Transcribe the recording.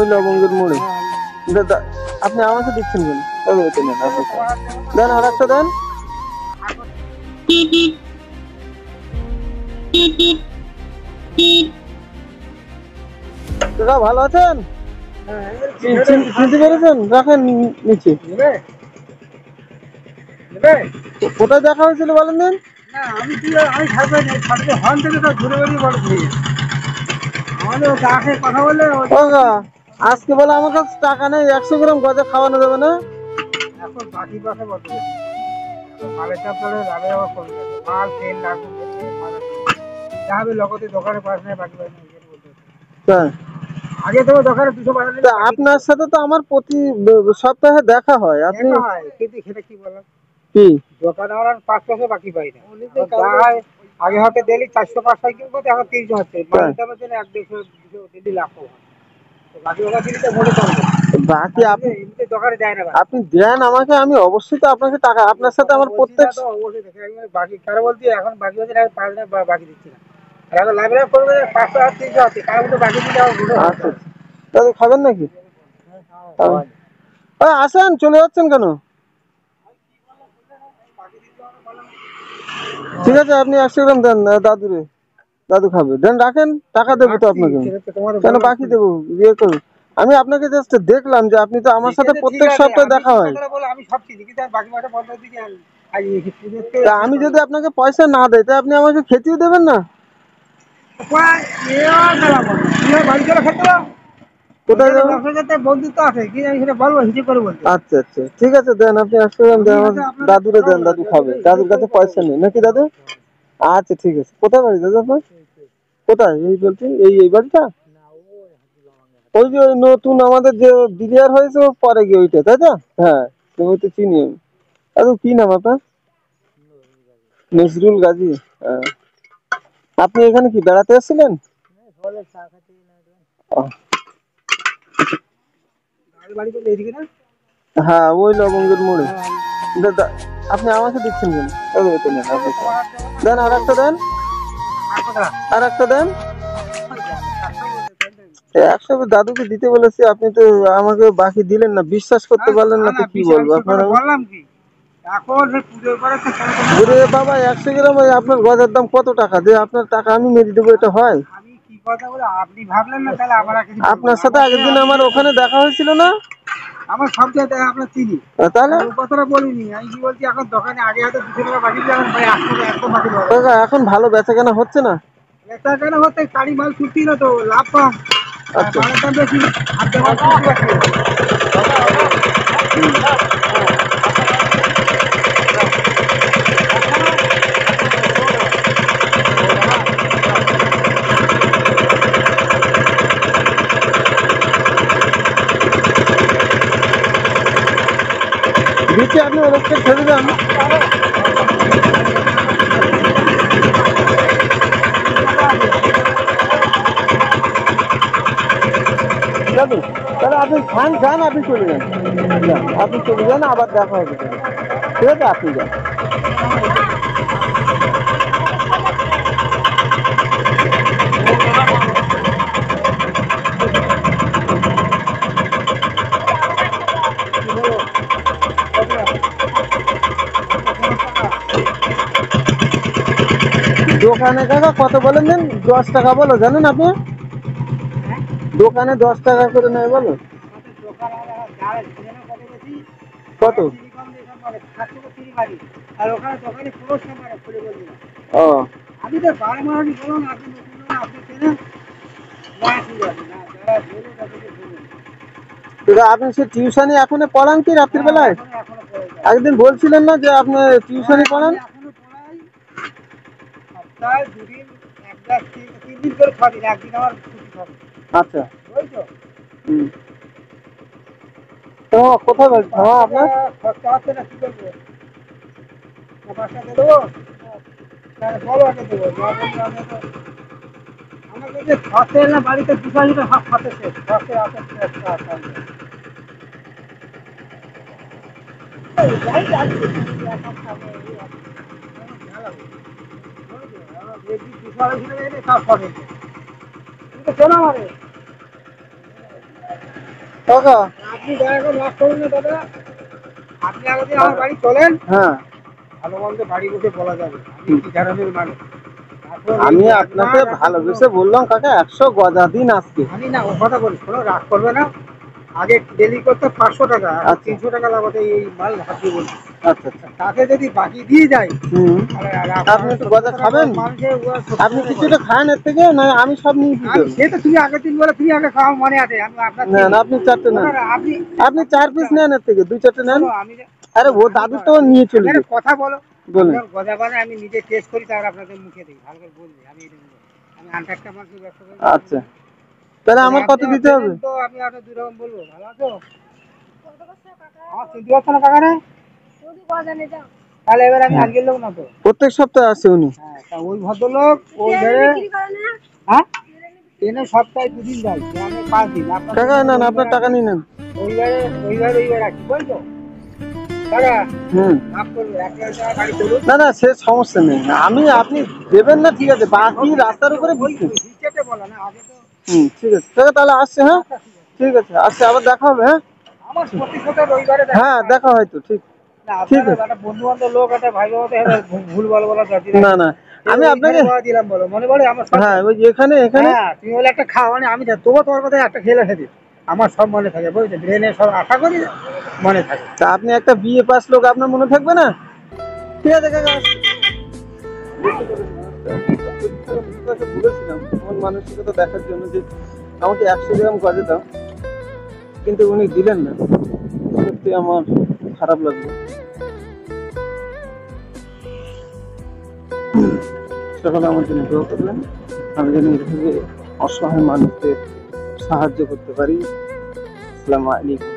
ওই লবঙ্গের মোড়ে। আপনি আমাকে দিচ্ছেন কেন? দেন আর একটা দেন। দাদা ভালো আছেন? চিনতে পেরেছেন? রাখেন নিচে। কোথায় দেখা হয়েছিল বলেন দিন? আজকে বলে আমার কাছে টাকা নেই, 100 গ্রাম গজা খাওয়ানো যাবে না? এখন বাকি কথা বলতে মালের চাপ পড়ে যাবে, আবার করবে মাল তেল লাগবে লগতে দোকানে পাস নাই বাকি আগে তো দোকানে 200 আপনার সাথে তো আমার প্রতি সপ্তাহে দেখা হয়। আপনি কিন্তু সেটা কি বলেন কি দোকানে আমার 500 বাকি পাই না। আগে হয়তো ডেলি 400-500 সাইকেল করতে, এখন 300 হচ্ছে মালের চাপের জন্য 1-150 ডেলি লাভ হয়। বাকি আপনি দেন আমাকে, আমি অবশ্যই তো আপনাকে টাকা, আপনার সাথে আমার প্রত্যেক বাকি কারো বলছি এখন বাকি হচ্ছে বাকি দিচ্ছি না। খাবেন নাকি? আসেন, চলে যাচ্ছেন কেন? ঠিক আছে আপনি 100 গ্রাম দেন দাদুরে, দাদু খাবে। দেন রাখেন, টাকা দেবো তো আপনাকে। কেন বাকি দেবো? ইয়ে করুন। আমি আপনাকে জাস্ট দেখলাম যে আপনি তো আমার সাথে প্রত্যেক সপ্তাহে দেখা হয়। আমি যদি আপনাকে পয়সা না দেয় তা আপনি আমাকে খেতেও দেবেন না? কোথায় আচ্ছা আচ্ছা ঠিক আছে, দেন আপনি 100 গ্রাম দেন, আমার দাদুরে দেন, দাদু খাবে। দাদুর কাছে পয়সা নেই নাকি দাদু? আচ্ছা ঠিক আছে। কোথায় বাড়ি দাদু আপনার? কোথায় এই বলছেন? এই বাড়িটা? ওই যে ওই নতুন আমাদের যে বিলিয়ার হয়েছে পরে গিয়ে ওইটা, তাই তো? হ্যাঁ তুমি তো চিনি আমি। দাদু কি নাম আপনার? নজরুল গাজী। আপনি এখানে কি বেড়াতে এসেছিলেন? হ্যাঁ ওই লবঙ্গের মোড়ে। আপনি আমাকে দিচ্ছেন কেন? দেন আর একটা দেন, আর একটা দেন। 100 দাদুকে দিতে বলেছি, আপনি তো আমাকে বাকি দিলেন না, বিশ্বাস করতে পারলেন না তো কি বলবো আপনারা। ওরে বাবা 100 গ্রাম আপনার গজার দাম কত টাকা? দিয়ে আপনার টাকা আমি মেরে দেবো, এটা হয়? আপনার সাথে আগের দিন আমার ওখানে দেখা হয়েছিল না? আমার সব জায়গায় আপনার চিনি, তাহলে কথাটা বলিনি। আমি কি বলছি, এখন দোকানে আগে হয়তো 200 টাকা বাকি দিলাম ভাই, এখন ভালো বেচা কেনা হচ্ছে না? বেচা কেনা হচ্ছে, গাড়ি মাল ছুটছি না তো, লাভ কম। আচ্ছা বেশি দিচ্ছি, আপনি ওরকম ছেড়ে যান। তাহলে আপনি খান, যান, আপনি চলে যান, আপনি চলে যান, আবার দেখা হবে। ঠিক আছে আপনি যান। দোকানে কাকা কত বলেন দেন? 10 টাকা বলো, জানেন আপনি? দোকানে 10 টাকা করে নেয় বলো। কত? ও আপনি সে টিউশনি এখন পড়ান কি রাত্রির বেলায়? একদিন বলছিলেন না যে আপনি টিউশনি পড়ান? আচ্ছা তো কোথায় বাড়ি আপনার? বাড়িতে কাকা আপনি দয়া করে লাভ করুন না দাদা, আপনি আগে দিয়ে আমার বাড়ি চলেন, হ্যাঁ ভালো মন্দ বাড়ি বসে বলা যাবে আপনি কি ধরনের মানুষ। তারপর এই আমি একবার আপনাকে আপনার ভালোবেসে বললাম কাকা 100 গজা দিন আজকে। আমি না ও কথা বলি, কোনো রাগ করবে না। আগে ডেলি করতে 500 টাকা, আর আচ্ছা 300 টাকা লাগাতে এই মাল হাতিয়ে বলছি। আচ্ছা আচ্ছা তাতে যদি বাকি দিয়ে যায়, হুম তাহলে আর আপনি আপনার একটু 70 গজা টাকা খাবেন? মানুষের ওরা 70 আপনি টাকা কিছুটা করে। খান এর থেকে, না আমি সব নিয়ে কি আমি করবো? সে তো তুমি আগের দিন বলে তুমি আগে খাওয়া মনে আছে, আমি আপনার নেন আপনি 4টে নেন, না, না, আপনি আপনি 4 পিস নেন এর থেকে 2-4টে নেন। শোনো, আমি আরে ও দাদুর তো নিয়ে চলে আমি গেছে। কথা বলো। বলেন। আপনার গজা বানায় আমি নিজে টেস্ট করি, তারপর আপনাদের মুখে দিই, ভালো করে বলবি আমি এটা নেবো। আমি আনটাক্কা মাছ ব্যবসা করি না, আচ্ছা তাহলে আমার কত দিতে হবে? তো আমি আপনার দুই রকম বলবো, ভালো আছো? আমার চিনতে পারছো না কাকা রে? তাহলে এবার আমি আজকের লোক না তো। প্রত্যেক সপ্তাহে আসে উনি। হ্যাঁ, তা ওই ভদ্রলোক ওই ধরে, হ্যাঁ ট্রেনে সপ্তাহে 2 দিন যায়, গ্রামে 5 দিন। আপনার কাকা নেন আপনার টাকা নিয়ে নেন। রবিবার রাখি বলছো কাকা, হুম মাফ করবে, 1,000 টাকা গাড়ি চলুন। না না সে সমস্যা নেই, আমি আপনি দেবেন না ঠিক আছে, বাকি রাস্তার উপরে বিক্রি। হিসেবে বলা না আগে তো। হুম ঠিক আছে কাকা তাহলে আসছে। হ্যাঁ আচ্ছা, ঠিক আছে। ঠিক আছে আসছে, আবার দেখা হবে। হ্যাঁ আমার প্রতিশোধে রবিবারে দেখা। হ্যাঁ দেখা হয়তো ঠিক। না ঠিক আপনারা আছে একটা বন্ধু বান্ধব লোক, একটা ভাই বাবাতে ভুল বল বলা দরকার না নেই। না আমি আপনাকে দিলাম বলো, মনে পড়ে আমার সব। হ্যাঁ ওই এখানে এখানে হ্যাঁ তুমি বলে একটা খাওয়া, মানে আমি তবুও তোমার কথা একটা খেলে খেতে আমার সব মনে থাকে, বুঝলে, ব্রেনে সব আশা করি মনে থাকে। তা আপনি একটা বিএ পাস লোক, আপনার মনে থাকবে না? ঠিক আছে কাকা আসছি। আপনাকে বলেছিলাম আমার মানসিকতা দেখার জন্য যে আমাকে 100 গ্রাম গজা দাও, কিন্তু উনি দিলেন না, সত্যি আমার খারাপ লাগলো। সকালে আমার জন্য দোয়া করবেন, আমি যেন এভাবে অসহায় মানুষদের সাহায্য করতে পারি। আসসালামু আলাইকুম।